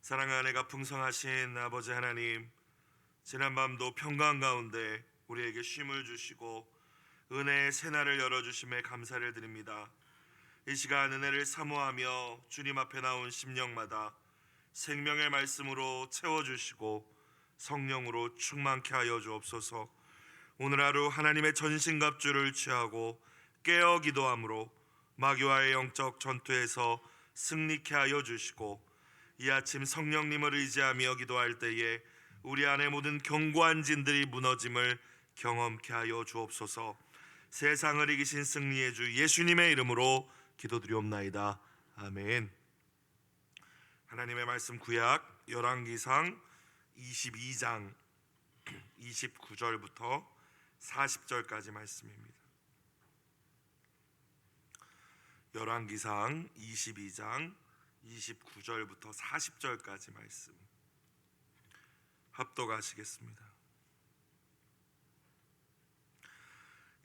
사랑의 은혜가 풍성하신 아버지 하나님, 지난밤도 평강 가운데 우리에게 쉼을 주시고 은혜의 새날을 열어주심에 감사를 드립니다. 이 시간 은혜를 사모하며 주님 앞에 나온 심령마다 생명의 말씀으로 채워주시고 성령으로 충만케 하여 주옵소서. 오늘 하루 하나님의 전신갑주를 취하고 깨어 기도함으로 마귀와의 영적 전투에서 승리케 하여 주시고, 이 아침 성령님을 의지하며 기도할 때에 우리 안의 모든 견고한 진들이 무너짐을 경험케 하여 주옵소서. 세상을 이기신 승리의 주 예수님의 이름으로 기도드리옵나이다. 아멘. 하나님의 말씀 구약 열왕기상 22장 29절부터 40절까지 말씀입니다. 열왕기상 22장 29절부터 40절까지 말씀 합독하시겠습니다.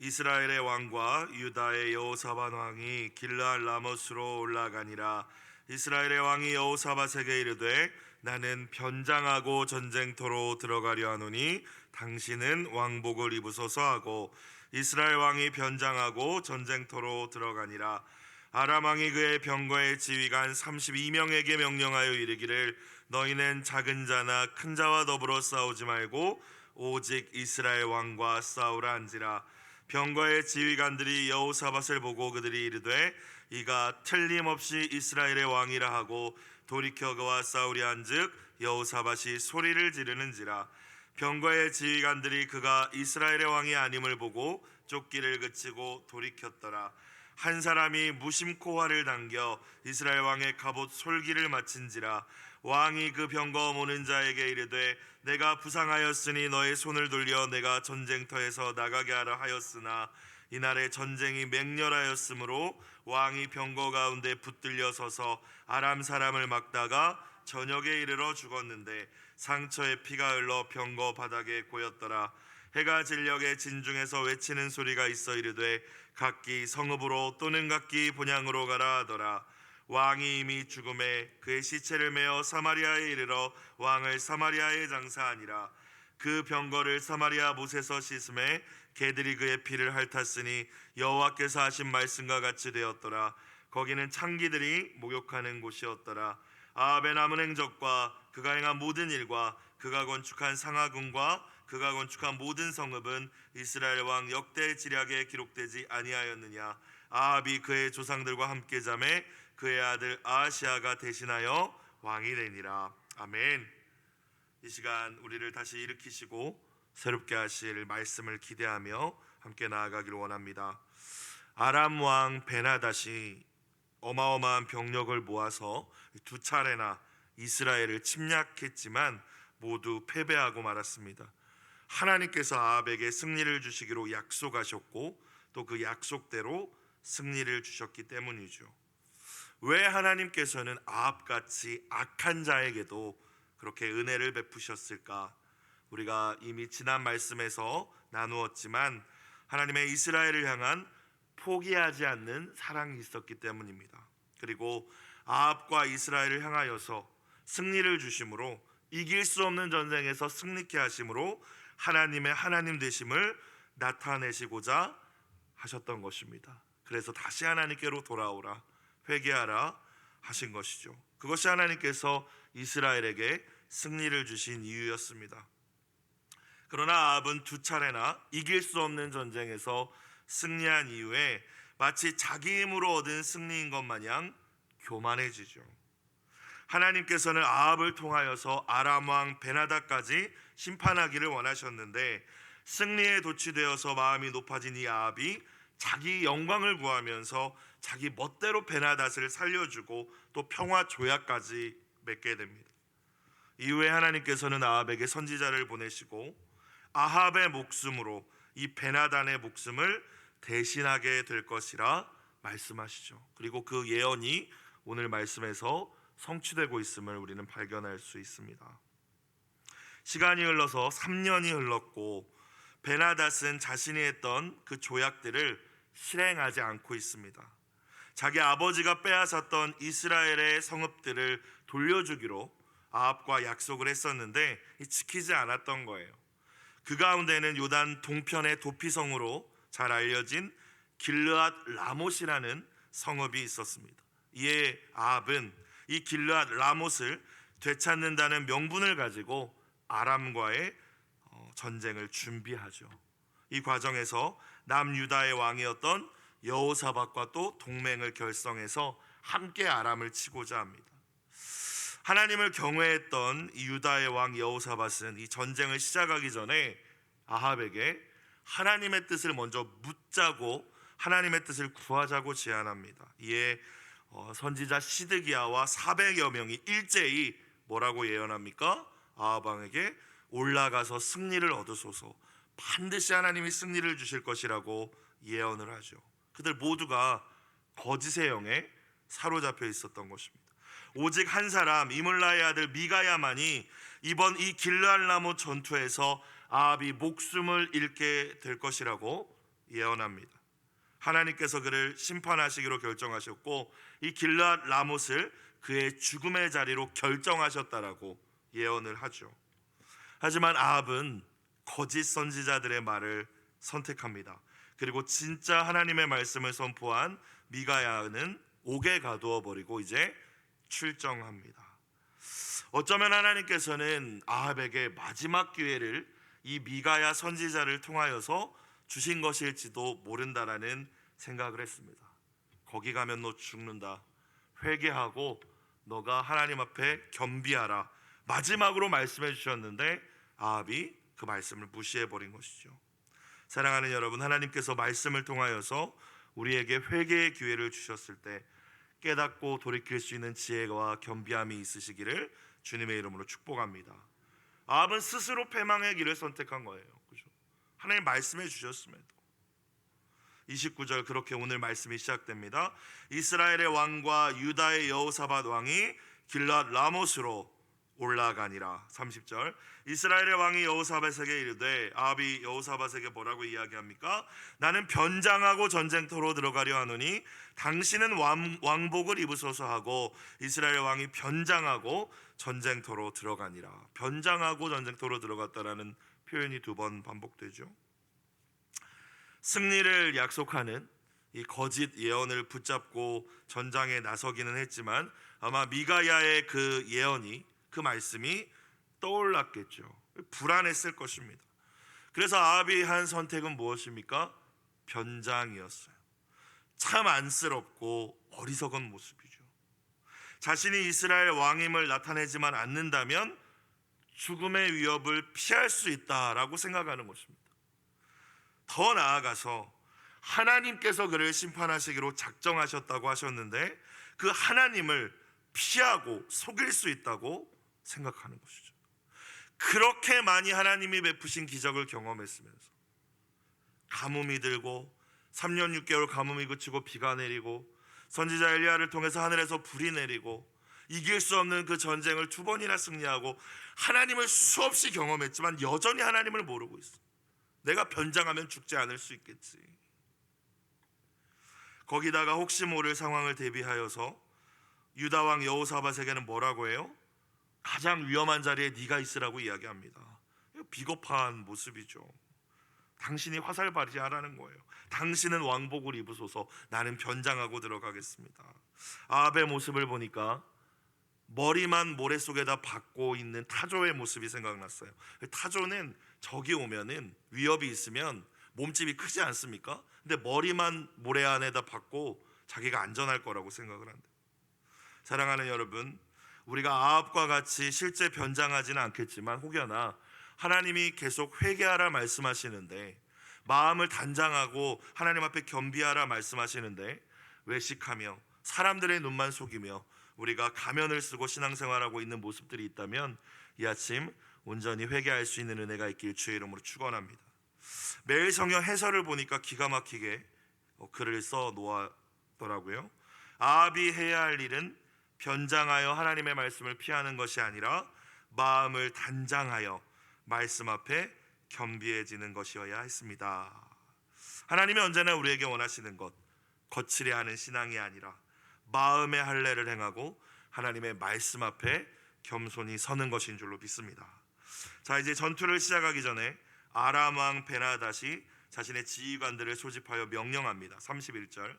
이스라엘의 왕과 유다의 여호사밧 왕이 길르앗 라못으로 올라가니라. 이스라엘의 왕이 여호사밧에게 이르되, 나는 변장하고 전쟁터로 들어가려 하노니 당신은 왕복을 입으소서 하고, 이스라엘 왕이 변장하고 전쟁터로 들어가니라. 아람 왕이 그의 병거의 지휘관 32명에게 명령하여 이르기를, 너희는 작은 자나 큰 자와 더불어 싸우지 말고 오직 이스라엘 왕과 싸우라 한지라. 병거의 지휘관들이 여호사밧을 보고 그들이 이르되, 이가 틀림없이 이스라엘의 왕이라 하고 돌이켜 그와 싸우려 한즉 여호사밧이 소리를 지르는지라. 병거의 지휘관들이 그가 이스라엘의 왕이 아님을 보고 쫓기를 그치고 돌이켰더라. 한 사람이 무심코 활을 당겨 이스라엘 왕의 갑옷 솔기를 마친지라. 왕이 그 병거 모는 자에게 이르되, 내가 부상하였으니 너의 손을 돌려 내가 전쟁터에서 나가게 하라 하였으나, 이날에 전쟁이 맹렬하였으므로 왕이 병거 가운데 붙들려 서서 아람 사람을 막다가 저녁에 이르러 죽었는데 상처에 피가 흘러 병거 바닥에 고였더라. 해가 진녘에 진중에서 외치는 소리가 있어 이르되, 각기 성읍으로 또는 각기 본향으로 가라 하더라. 왕이 이미 죽음에 그의 시체를 메어 사마리아에 이르러 왕을 사마리아에 장사하니라. 그 병거를 사마리아 못에서 씻음에 개들이 그의 피를 핥았으니 여호와께서 하신 말씀과 같이 되었더라. 거기는 창기들이 목욕하는 곳이었더라. 아합의 남은 행적과 그가 행한 모든 일과 그가 건축한 상하궁과 그가 건축한 모든 성읍은 이스라엘 왕 역대 지략에 기록되지 아니하였느냐. 아합이 그의 조상들과 함께 자매 그의 아들 아하시아가 대신하여 왕이 되니라. 아멘. 이 시간 우리를 다시 일으키시고 새롭게 하실 말씀을 기대하며 함께 나아가기를 원합니다. 아람 왕 베나닷이 어마어마한 병력을 모아서 두 차례나 이스라엘을 침략했지만 모두 패배하고 말았습니다. 하나님께서 아합에게 승리를 주시기로 약속하셨고 또 그 약속대로 승리를 주셨기 때문이죠. 왜 하나님께서는 아합같이 악한 자에게도 그렇게 은혜를 베푸셨을까? 우리가 이미 지난 말씀에서 나누었지만 하나님의 이스라엘을 향한 포기하지 않는 사랑이 있었기 때문입니다. 그리고 아합과 이스라엘을 향하여서 승리를 주심으로, 이길 수 없는 전쟁에서 승리케 하심으로 하나님의 하나님 되심을 나타내시고자 하셨던 것입니다. 그래서 다시 하나님께로 돌아오라, 회개하라 하신 것이죠. 그것이 하나님께서 이스라엘에게 승리를 주신 이유였습니다. 그러나 아합은 두 차례나 이길 수 없는 전쟁에서 승리한 이후에 마치 자기 힘으로 얻은 승리인 것 마냥 교만해지죠. 하나님께서는 아합을 통하여서 아람 왕 베나닷까지 심판하기를 원하셨는데, 승리에 도취되어서 마음이 높아진 이 아합이 자기 영광을 구하면서 자기 멋대로 베나닷을 살려주고 또 평화 조약까지 맺게 됩니다. 이후에 하나님께서는 아합에게 선지자를 보내시고 아합의 목숨으로 이 베나닷의 목숨을 대신하게 될 것이라 말씀하시죠. 그리고 그 예언이 오늘 말씀에서 성취되고 있음을 우리는 발견할 수 있습니다. 시간이 흘러서 3년이 흘렀고 베나닷은 자신이 했던 그 조약들을 실행하지 않고 있습니다. 자기 아버지가 빼앗았던 이스라엘의 성읍들을 돌려주기로 아합과 약속을 했었는데 지키지 않았던 거예요. 그 가운데는 요단 동편의 도피성으로 잘 알려진 길르앗 라못이라는 성읍이 있었습니다. 이에 아합은 이 길르앗 라못을 되찾는다는 명분을 가지고 아람과의 전쟁을 준비하죠. 이 과정에서 남유다의 왕이었던 여호사밧과 또 동맹을 결성해서 함께 아람을 치고자 합니다. 하나님을 경외했던 이 유다의 왕 여호사밧은 이 전쟁을 시작하기 전에 아합에게 하나님의 뜻을 먼저 묻자고, 하나님의 뜻을 구하자고 제안합니다. 이에 선지자 시드기야와 400여 명이 일제히 뭐라고 예언합니까? 아합 왕에게 올라가서 승리를 얻으소서, 반드시 하나님이 승리를 주실 것이라고 예언을 하죠. 그들 모두가 거짓의 영에 사로잡혀 있었던 것입니다. 오직 한 사람, 이물라의 아들 미가야만이 이번 이 길르앗 라못 전투에서 아합이 목숨을 잃게 될 것이라고 예언합니다. 하나님께서 그를 심판하시기로 결정하셨고 이 길르앗 라못을 그의 죽음의 자리로 결정하셨다라고 예언을 하죠. 하지만 아합은 거짓 선지자들의 말을 선택합니다. 그리고 진짜 하나님의 말씀을 선포한 미가야는 옥에 가두어 버리고 이제 출정합니다. 어쩌면 하나님께서는 아합에게 마지막 기회를 이 미가야 선지자를 통하여서 주신 것일지도 모른다라는 생각을 했습니다. 거기 가면 너 죽는다, 회개하고 너가 하나님 앞에 겸비하라, 마지막으로 말씀해 주셨는데 아합이 그 말씀을 무시해 버린 것이죠. 사랑하는 여러분, 하나님께서 말씀을 통하여서 우리에게 회개의 기회를 주셨을 때 깨닫고 돌이킬 수 있는 지혜와 겸비함이 있으시기를 주님의 이름으로 축복합니다. 아합은 스스로 패망의 길을 선택한 거예요. 그죠? 하나님 말씀해 주셨음에도. 29절 그렇게 오늘 말씀이 시작됩니다. 이스라엘의 왕과 유다의 여호사밧 왕이 길르앗 라못으로 올라가니라. 30절 이스라엘의 왕이 여호사밧에게 이르되, 아합이 여호사밧에게 뭐라고 이야기합니까? 나는 변장하고 전쟁터로 들어가려 하노니 당신은 왕복을 입으소서 하고 이스라엘 왕이 변장하고 전쟁터로 들어가니라. 변장하고 전쟁터로 들어갔다라는 표현이 두 번 반복되죠. 승리를 약속하는 이 거짓 예언을 붙잡고 전장에 나서기는 했지만 아마 미가야의 그 예언이, 그 말씀이 떠올랐겠죠. 불안했을 것입니다. 그래서 아합이 한 선택은 무엇입니까? 변장이었어요. 참 안쓰럽고 어리석은 모습이죠. 자신이 이스라엘 왕임을 나타내지만 않는다면 죽음의 위협을 피할 수 있다라고 생각하는 것입니다. 더 나아가서 하나님께서 그를 심판하시기로 작정하셨다고 하셨는데 그 하나님을 피하고 속일 수 있다고 생각하는 것이죠. 그렇게 많이 하나님이 베푸신 기적을 경험했으면서 가뭄이 들고 3년 6개월 가뭄이 그치고 비가 내리고 선지자 엘리야를 통해서 하늘에서 불이 내리고 이길 수 없는 그 전쟁을 2번이나 승리하고 하나님을 수없이 경험했지만 여전히 하나님을 모르고 있어. 내가 변장하면 죽지 않을 수 있겠지. 거기다가 혹시 모를 상황을 대비하여서 유다 왕 여호사밧에게는 뭐라고 해요? 가장 위험한 자리에 네가 있으라고 이야기합니다. 비겁한 모습이죠. 당신이 화살 발휘하라는 거예요. 당신은 왕복을 입으소서, 나는 변장하고 들어가겠습니다. 아합의 모습을 보니까 머리만 모래 속에다 박고 있는 타조의 모습이 생각났어요. 타조는 적이 오면은 위협이 있으면 몸집이 크지 않습니까? 근데 머리만 모래 안에다 박고 자기가 안전할 거라고 생각을 한다. 사랑하는 여러분, 우리가 아합과 같이 실제 변장하지는 않겠지만 혹여나 하나님이 계속 회개하라 말씀하시는데, 마음을 단장하고 하나님 앞에 겸비하라 말씀하시는데 외식하며 사람들의 눈만 속이며 우리가 가면을 쓰고 신앙생활하고 있는 모습들이 있다면 이 아침 온전히 회개할 수 있는 은혜가 있길 주의 이름으로 축원합니다. 매일 성경 해설을 보니까 기가 막히게 글을 써 놓았더라고요. 아합이 해야 할 일은 변장하여 하나님의 말씀을 피하는 것이 아니라 마음을 단장하여 말씀 앞에 겸비해지는 것이어야 했습니다. 하나님이 언제나 우리에게 원하시는 것, 거칠게 하는 신앙이 아니라 마음의 할례를 행하고 하나님의 말씀 앞에 겸손히 서는 것인 줄로 믿습니다. 자, 이제 전투를 시작하기 전에 아람 왕 베나닷이 자신의 지휘관들을 소집하여 명령합니다. 31절.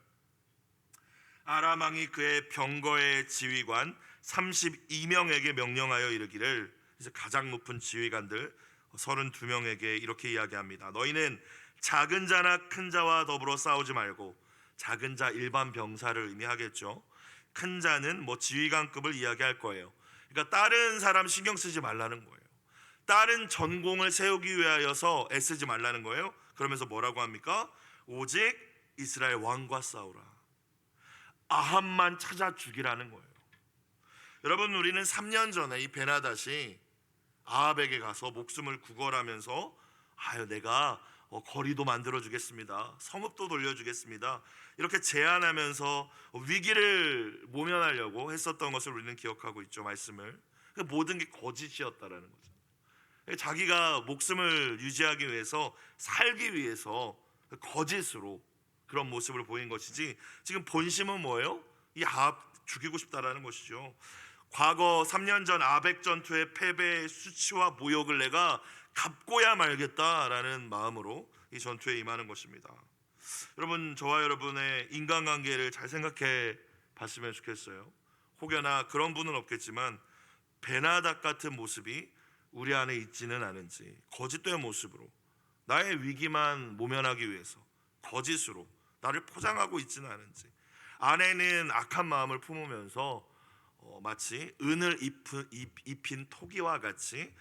아람 왕이 그의 병거의 지휘관 32명에게 명령하여 이르기를, 이제 가장 높은 지휘관들 32명에게 이렇게 이야기합니다. 너희는 작은 자나 큰 자와 더불어 싸우지 말고, 작은 자 일반 병사를 의미하겠죠. 큰 자는 뭐 지휘관급을 이야기할 거예요. 그러니까 다른 사람 신경 쓰지 말라는 거예요. 다른 전공을 세우기 위하여서 애쓰지 말라는 거예요. 그러면서 뭐라고 합니까? 오직 이스라엘 왕과 싸우라. 아합만 찾아 죽이라는 거예요. 여러분, 우리는 3년 전에 이 베나닷이 아합에게 가서 목숨을 구걸하면서 내가 거리도 만들어 주겠습니다, 성읍도 돌려주겠습니다, 이렇게 제안하면서 위기를 모면하려고 했었던 것을 우리는 기억하고 있죠. 말씀을. 모든 게 거짓이었다라는 거죠. 자기가 목숨을 유지하기 위해서, 살기 위해서 거짓으로 그런 모습을 보인 것이지, 지금 본심은 뭐예요? 이 아합 죽이고 싶다라는 것이죠. 과거 3년 전 아벡 전투의 패배의 수치와 모욕을 내가 갚고야 말겠다라는 마음으로 이 전투에 임하는 것입니다. 여러분, 저와 여러분의 인간관계를 잘 생각해 봤으면 좋겠어요. 혹여나 그런 분은 없겠지만 베나닷 같은 모습이 우리 안에 있지는 않은지, 거짓된 모습으로 나의 위기만 모면하기 위해서 거짓으로 나를 포장하고 있지는 않은지, 안에는 악한 마음을 품으면서 마치 은을 입힌 토기와 같이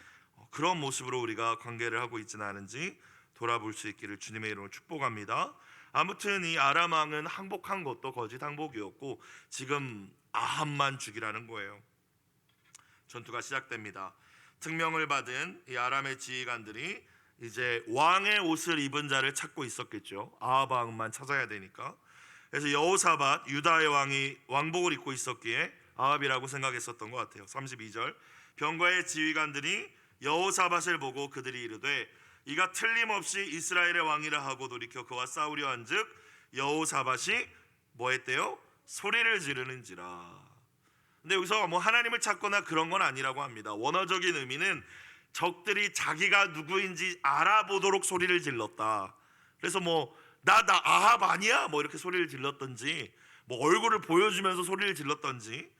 그런 모습으로 우리가 관계를 하고 있지는 않은지 돌아볼 수 있기를 주님의 이름으로 축복합니다. 아무튼 이 아람 왕은 항복한 것도 거짓 항복이었고, 지금 아합만 죽이라는 거예요. 전투가 시작됩니다. 특명을 받은 이 아람의 지휘관들이 이제 왕의 옷을 입은 자를 찾고 있었겠죠. 아합 왕만 찾아야 되니까. 그래서 여호사밧 유다의 왕이 왕복을 입고 있었기에 아합이라고 생각했었던 것 같아요. 32절. 병거의 지휘관들이 여호사밧을 보고 그들이 이르되, 이가 틀림없이 이스라엘의 왕이라 하고 돌이켜 그와 싸우려 한즉 여호사밧이 뭐 했대요? 소리를 지르는지라. 근데 여기서 뭐 하나님을 찾거나 그런 건 아니라고 합니다. 원어적인 의미는 적들이 자기가 누구인지 알아보도록 소리를 질렀다. 그래서 나 아합 아니야? 이렇게 소리를 질렀던지, 얼굴을 보여주면서 소리를 질렀던지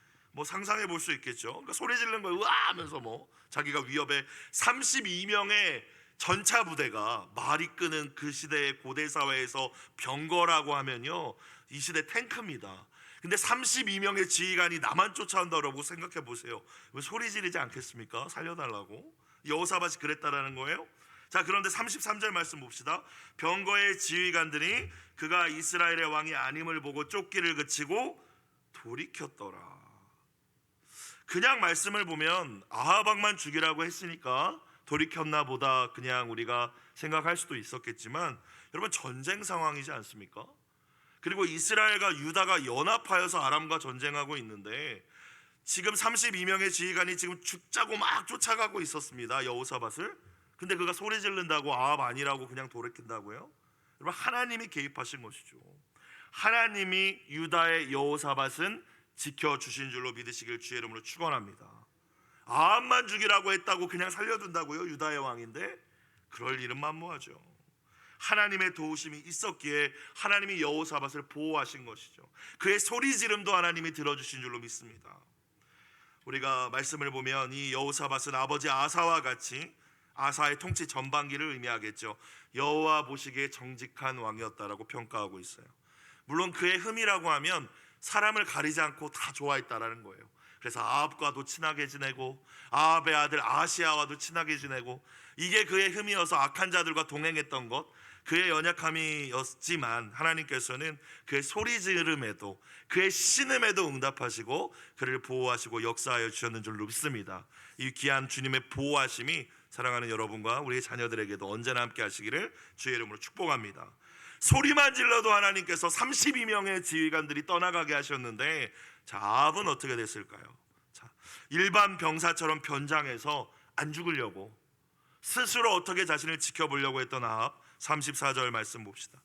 상상해 볼 수 있겠죠. 그러니까 소리 지르는 거예요. 으아 하면서 자기가 위협에 32명의 전차 부대가, 말이 끄는 그 시대의 고대 사회에서 병거라고 하면요, 이 시대 탱크입니다. 근데 32명의 지휘관이 나만 쫓아온다고 생각해 보세요. 왜 소리 지르지 않겠습니까? 살려달라고. 여호사밧이 그랬다라는 거예요. 자, 그런데 33절 말씀 봅시다. 병거의 지휘관들이 그가 이스라엘의 왕이 아님을 보고 쫓기를 그치고 돌이켰더라. 그냥 말씀을 보면 아합 왕만 죽이라고 했으니까 돌이켰나 보다 그냥 우리가 생각할 수도 있었겠지만, 여러분, 전쟁 상황이지 않습니까? 그리고 이스라엘과 유다가 연합하여서 아람과 전쟁하고 있는데, 지금 32명의 지휘관이 지금 죽자고 막 쫓아가고 있었습니다, 여호사밧을. 근데 그가 소리 지른다고 아합 아니라고 그냥 돌이킨다고요? 여러분, 하나님이 개입하신 것이죠. 하나님이 유다의 여호사밧은 지켜주신 줄로 믿으시길 주의 이름으로 축원합니다. 아합만 죽이라고 했다고 그냥 살려둔다고요? 유다의 왕인데? 그럴 일은 만무하죠. 하나님의 도우심이 있었기에 하나님이 여호사밧을 보호하신 것이죠. 그의 소리 지름도 하나님이 들어주신 줄로 믿습니다. 우리가 말씀을 보면 이 여호사밧은 아버지 아사와 같이, 아사의 통치 전반기를 의미하겠죠, 여호와 보시기에 정직한 왕이었다라고 평가하고 있어요. 물론 그의 흠이라고 하면 사람을 가리지 않고 다 좋아했다라는 거예요. 그래서 아합과도 친하게 지내고 아합의 아들 아시아와도 친하게 지내고, 이게 그의 흠이어서 악한 자들과 동행했던 것, 그의 연약함이었지만 하나님께서는 그의 소리 지름에도 그의 신음에도 응답하시고 그를 보호하시고 역사하여 주셨는 줄로 믿습니다. 이 귀한 주님의 보호하심이 사랑하는 여러분과 우리의 자녀들에게도 언제나 함께 하시기를 주의 이름으로 축복합니다. 소리만 질러도 하나님께서 32명의 지휘관들이 떠나가게 하셨는데, 자, 아합은 어떻게 됐을까요? 자, 일반 병사처럼 변장해서 안 죽으려고 스스로 어떻게 자신을 지켜보려고 했던 아합, 34절 말씀 봅시다.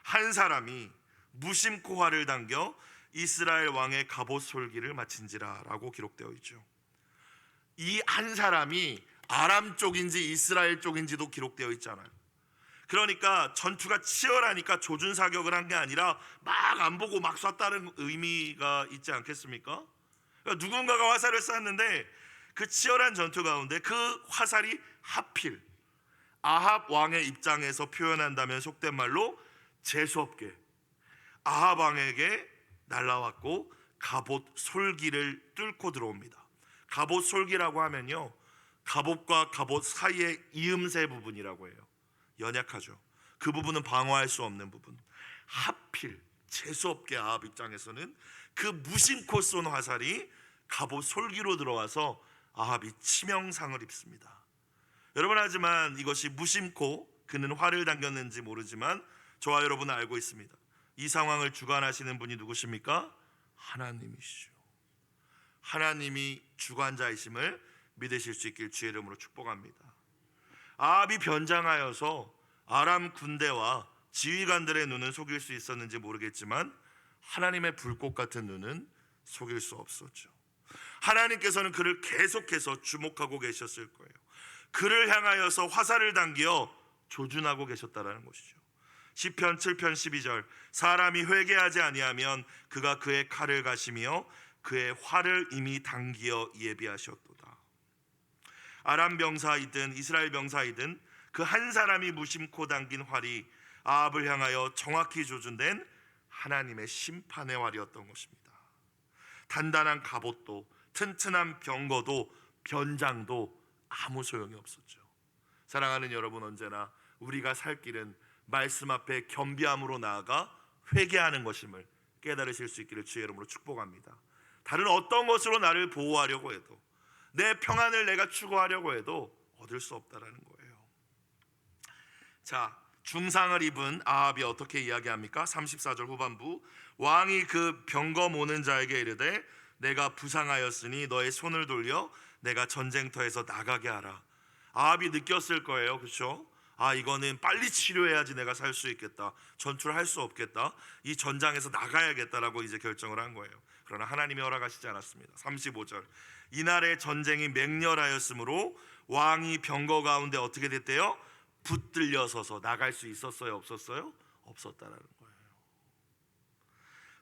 한 사람이 무심코 활을 당겨 이스라엘 왕의 갑옷 솔기를 마친지라 라고 기록되어 있죠. 이 한 사람이 아람 쪽인지 이스라엘 쪽인지도 기록되어 있잖아요. 그러니까 전투가 치열하니까 조준 사격을 한 게 아니라 막 안 보고 막 쐈다는 의미가 있지 않겠습니까? 그러니까 누군가가 화살을 쐈는데 그 치열한 전투 가운데 그 화살이 하필 아합 왕의 입장에서 표현한다면 속된 말로 재수없게 아합 왕에게 날라왔고 갑옷 솔기를 뚫고 들어옵니다. 갑옷 솔기라고 하면요, 갑옷과 갑옷 사이의 이음새 부분이라고 해요. 연약하죠. 그 부분은 방어할 수 없는 부분. 하필 재수없게 아합 입장에서는 그 무심코 쏜 화살이 갑옷 솔기로 들어와서 아합이 치명상을 입습니다. 여러분, 하지만 이것이 무심코 그는 화를 당겼는지 모르지만 저와 여러분은 알고 있습니다. 이 상황을 주관하시는 분이 누구십니까? 하나님이시죠. 하나님이 주관자이심을 믿으실 수 있길 주의 이름으로 축복합니다. 아합이 변장하여서 아람 군대와 지휘관들의 눈은 속일 수 있었는지 모르겠지만 하나님의 불꽃 같은 눈은 속일 수 없었죠. 하나님께서는 그를 계속해서 주목하고 계셨을 거예요. 그를 향하여서 화살을 당겨 조준하고 계셨다라는 것이죠. 시편 7편 12절, 사람이 회개하지 아니하면 그가 그의 칼을 가시며 그의 활을 이미 당기어 예비하셨도다. 아람 병사이든 이스라엘 병사이든 그 한 사람이 무심코 당긴 활이 아합을 향하여 정확히 조준된 하나님의 심판의 활이었던 것입니다. 단단한 갑옷도 튼튼한 병거도 변장도 아무 소용이 없었죠. 사랑하는 여러분, 언제나 우리가 살 길은 말씀 앞에 겸비함으로 나아가 회개하는 것임을 깨달으실 수 있기를 주의 이름으로 축복합니다. 다른 어떤 것으로 나를 보호하려고 해도, 내 평안을 내가 추구하려고 해도 얻을 수 없다라는 거예요. 자, 중상을 입은 아합이 어떻게 이야기합니까? 34절 후반부, 왕이 그 병거 모는 자에게 이르되 내가 부상하였으니 너의 손을 돌려 내가 전쟁터에서 나가게 하라. 아합이 느꼈을 거예요, 그렇죠? 이거는 빨리 치료해야지 내가 살 수 있겠다, 전투를 할 수 없겠다, 이 전장에서 나가야겠다라고 이제 결정을 한 거예요. 그러나 하나님이 허락하시지 않았습니다. 35절, 이날의 전쟁이 맹렬하였으므로 왕이 병거 가운데 어떻게 됐대요? 붙들려 서서 나갈 수 있었어요, 없었어요? 없었다라는 거예요.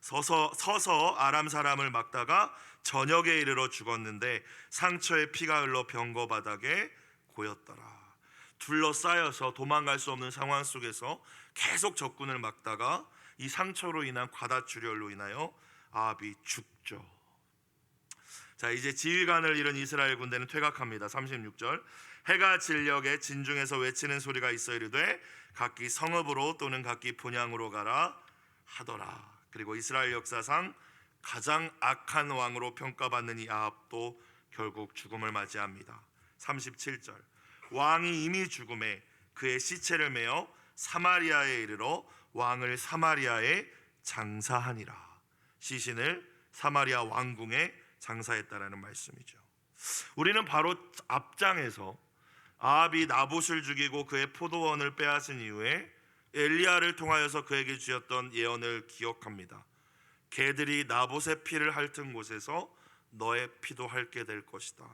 서서 아람 사람을 막다가 저녁에 이르러 죽었는데 상처에 피가 흘러 병거 바닥에 고였더라. 둘러싸여서 도망갈 수 없는 상황 속에서 계속 적군을 막다가 이 상처로 인한 과다출혈로 인하여 아합이 죽죠. 자, 이제 지휘관을 잃은 이스라엘 군대는 퇴각합니다. 36절, 해가 진녘에 진중에서 외치는 소리가 있어 이르되 각기 성읍으로 또는 각기 본향으로 가라 하더라. 그리고 이스라엘 역사상 가장 악한 왕으로 평가받는 이 아합도 결국 죽음을 맞이합니다. 37절, 왕이 이미 죽음에 그의 시체를 메어 사마리아에 이르러 왕을 사마리아에 장사하니라. 시신을 사마리아 왕궁에 장사했다라는 말씀이죠. 우리는 바로 앞장에서 아합이 나봇을 죽이고 그의 포도원을 빼앗은 이후에 엘리야를 통하여서 그에게 주었던 예언을 기억합니다. 개들이 나봇의 피를 핥은 곳에서 너의 피도 핥게 될 것이다.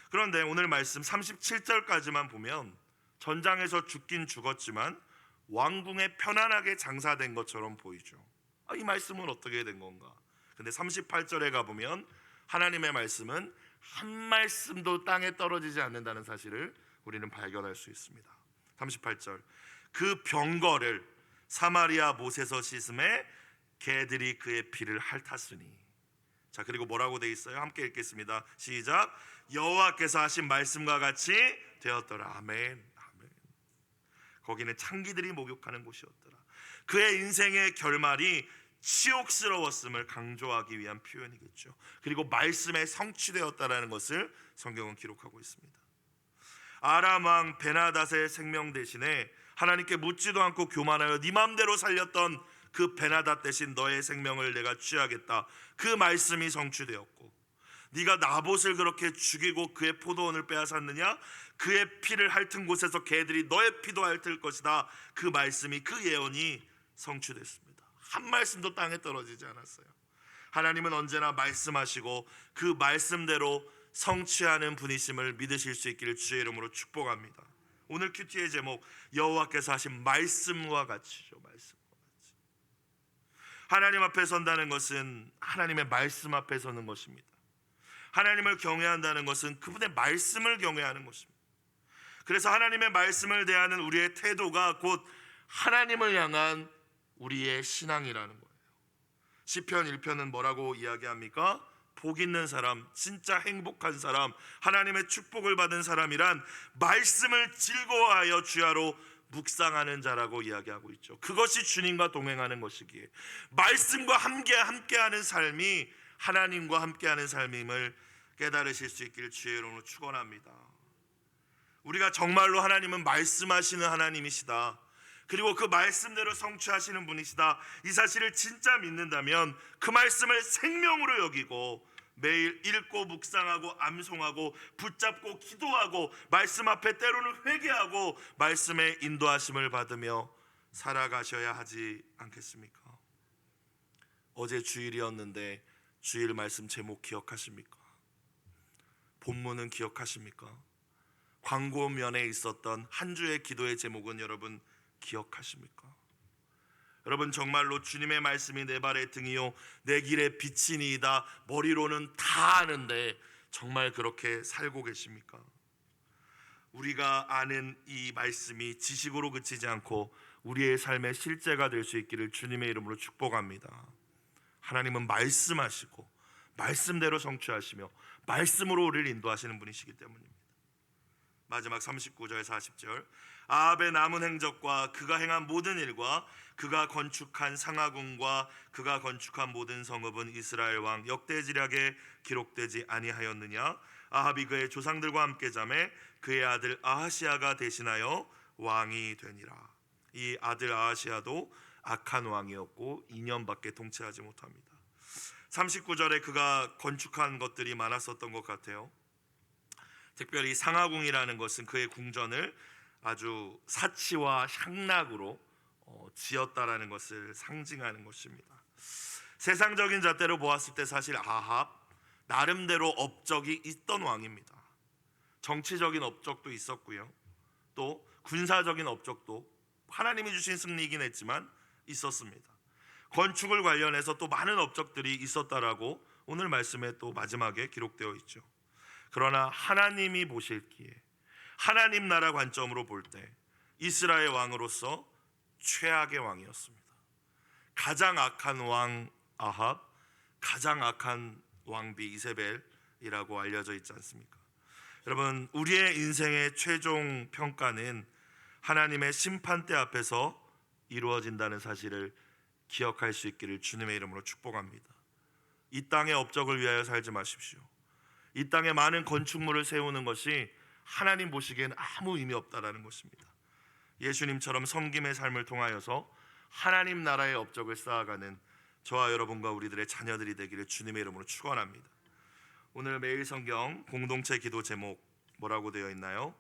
그런데 오늘 말씀 37절까지만 보면 전장에서 죽긴 죽었지만 왕궁에 편안하게 장사된 것처럼 보이죠. 이 말씀은 어떻게 된 건가? 근데 38절에 가보면 하나님의 말씀은 한 말씀도 땅에 떨어지지 않는다는 사실을 우리는 발견할 수 있습니다. 38절, 그 병거를 사마리아 못에서 씻음에 개들이 그의 피를 핥았으니. 자, 그리고 뭐라고 돼 있어요? 함께 읽겠습니다. 시작. 여호와께서 하신 말씀과 같이 되었더라. 아멘. 아멘. 거기는 창기들이 목욕하는 곳이었더라. 그의 인생의 결말이 치욕스러웠음을 강조하기 위한 표현이겠죠. 그리고 말씀에 성취되었다라는 것을 성경은 기록하고 있습니다. 아람 왕 베나닷의 생명 대신에 하나님께 묻지도 않고 교만하여 네 맘대로 살렸던 그 베나닷 대신 너의 생명을 내가 취하겠다. 그 말씀이 성취되었고, 네가 나봇을 그렇게 죽이고 그의 포도원을 빼앗았느냐? 그의 피를 핥은 곳에서 개들이 너의 피도 핥을 것이다. 그 말씀이, 그 예언이 성취됐습니다. 한 말씀도 땅에 떨어지지 않았어요. 하나님은 언제나 말씀하시고 그 말씀대로 성취하는 분이심을 믿으실 수 있기를 주의 이름으로 축복합니다. 오늘 큐티의 제목, 여호와께서 하신 말씀과 같이죠. 말씀과 같이. 하나님 앞에 선다는 것은 하나님의 말씀 앞에 서는 것입니다. 하나님을 경외한다는 것은 그분의 말씀을 경외하는 것입니다. 그래서 하나님의 말씀을 대하는 우리의 태도가 곧 하나님을 향한 우리의 신앙이라는 거예요. 시편 1편은 뭐라고 이야기합니까? 복 있는 사람, 진짜 행복한 사람, 하나님의 축복을 받은 사람이란 말씀을 즐거워하여 주야로 묵상하는 자라고 이야기하고 있죠. 그것이 주님과 동행하는 것이기에 말씀과 함께하는 삶이 하나님과 함께하는 삶임을 깨달으실 수 있기를 주의 이름으로 축원합니다. 우리가 정말로 하나님은 말씀하시는 하나님이시다, 그리고 그 말씀대로 성취하시는 분이시다, 이 사실을 진짜 믿는다면 그 말씀을 생명으로 여기고 매일 읽고 묵상하고 암송하고 붙잡고 기도하고 말씀 앞에 때로는 회개하고 말씀의 인도하심을 받으며 살아가셔야 하지 않겠습니까? 어제 주일이었는데 주일 말씀 제목 기억하십니까? 본문은 기억하십니까? 광고면에 있었던 한 주의 기도의 제목은 여러분 기억하십니까? 여러분, 정말로 주님의 말씀이 내 발의 등이요 내 길의 빛이니이다, 머리로는 다 아는데 정말 그렇게 살고 계십니까? 우리가 아는 이 말씀이 지식으로 그치지 않고 우리의 삶의 실제가 될 수 있기를 주님의 이름으로 축복합니다. 하나님은 말씀하시고 말씀대로 성취하시며 말씀으로 우리를 인도하시는 분이시기 때문입니다. 마지막 39절 40절, 아합의 남은 행적과 그가 행한 모든 일과 그가 건축한 상하궁과 그가 건축한 모든 성읍은 이스라엘 왕 역대지략에 기록되지 아니하였느냐? 아합이 그의 조상들과 함께 잠에 그의 아들 아하시아가 대신하여 왕이 되니라. 이 아들 아하시아도 악한 왕이었고 2년밖에 통치하지 못합니다. 39절에 그가 건축한 것들이 많았었던 것 같아요. 특별히 상하궁이라는 것은 그의 궁전을 아주 사치와 향락으로 지었다라는 것을 상징하는 것입니다. 세상적인 잣대로 보았을 때 사실 아합 나름대로 업적이 있던 왕입니다. 정치적인 업적도 있었고요, 또 군사적인 업적도 하나님이 주신 승리이긴 했지만 있었습니다. 건축을 관련해서 또 많은 업적들이 있었다라고 오늘 말씀에 또 마지막에 기록되어 있죠. 그러나 하나님이 보실기에, 하나님 나라 관점으로 볼 때 이스라엘 왕으로서 최악의 왕이었습니다. 가장 악한 왕 아합, 가장 악한 왕비 이세벨이라고 알려져 있지 않습니까? 여러분, 우리의 인생의 최종 평가는 하나님의 심판대 앞에서 이루어진다는 사실을 기억할 수 있기를 주님의 이름으로 축복합니다. 이 땅의 업적을 위하여 살지 마십시오. 이 땅에 많은 건축물을 세우는 것이 하나님 보시기에는 아무 의미 없다라는 것입니다. 예수님처럼 섬김의 삶을 통하여서 하나님 나라의 업적을 쌓아가는 저와 여러분과 우리들의 자녀들이 되기를 주님의 이름으로 축원합니다. 오늘 매일 성경 공동체 기도 제목 뭐라고 되어 있나요?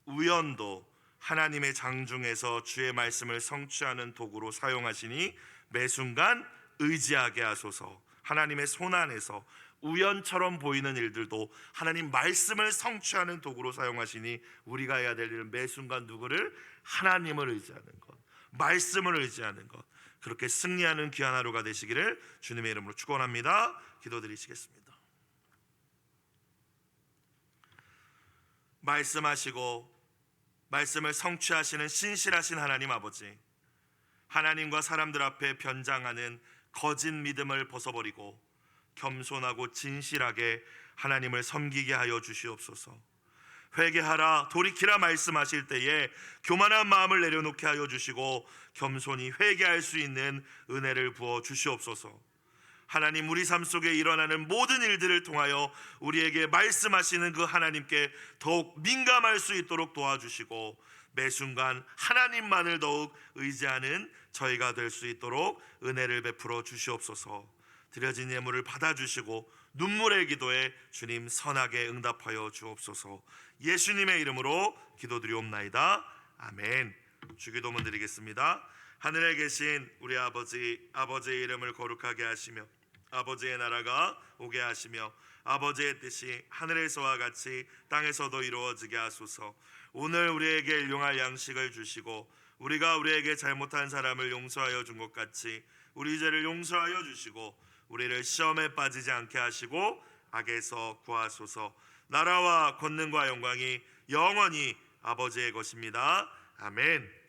우연도 하나님의 장중에서 주의 말씀을 성취하는 도구로 사용하시니 매 순간 의지하게 하소서. 하나님의 손 안에서 우연처럼 보이는 일들도 하나님 말씀을 성취하는 도구로 사용하시니 우리가 해야 될 일은 매 순간 누구를? 하나님을 의지하는 것, 말씀을 의지하는 것, 그렇게 승리하는 귀한 하루가 되시기를 주님의 이름으로 축원합니다. 기도드리시겠습니다. 말씀하시고 말씀을 성취하시는 신실하신 하나님 아버지, 하나님과 사람들 앞에 변장하는 거짓 믿음을 벗어버리고 겸손하고 진실하게 하나님을 섬기게 하여 주시옵소서. 회개하라 돌이키라 말씀하실 때에 교만한 마음을 내려놓게 하여 주시고 겸손히 회개할 수 있는 은혜를 부어 주시옵소서. 하나님, 우리 삶 속에 일어나는 모든 일들을 통하여 우리에게 말씀하시는 그 하나님께 더욱 민감할 수 있도록 도와주시고 매 순간 하나님만을 더욱 의지하는 저희가 될 수 있도록 은혜를 베풀어 주시옵소서. 드려진 예물을 받아주시고 눈물의 기도에 주님 선하게 응답하여 주옵소서. 예수님의 이름으로 기도드리옵나이다. 아멘. 주기도문 드리겠습니다. 하늘에 계신 우리 아버지, 아버지의 이름을 거룩하게 하시며 아버지의 나라가 오게 하시며 아버지의 뜻이 하늘에서와 같이 땅에서도 이루어지게 하소서. 오늘 우리에게 일용할 양식을 주시고 우리가 우리에게 잘못한 사람을 용서하여 준 것 같이 우리 죄를 용서하여 주시고 우리를 시험에 빠지지 않게 하시고 악에서 구하소서. 나라와 권능과 영광이 영원히 아버지의 것입니다. 아멘.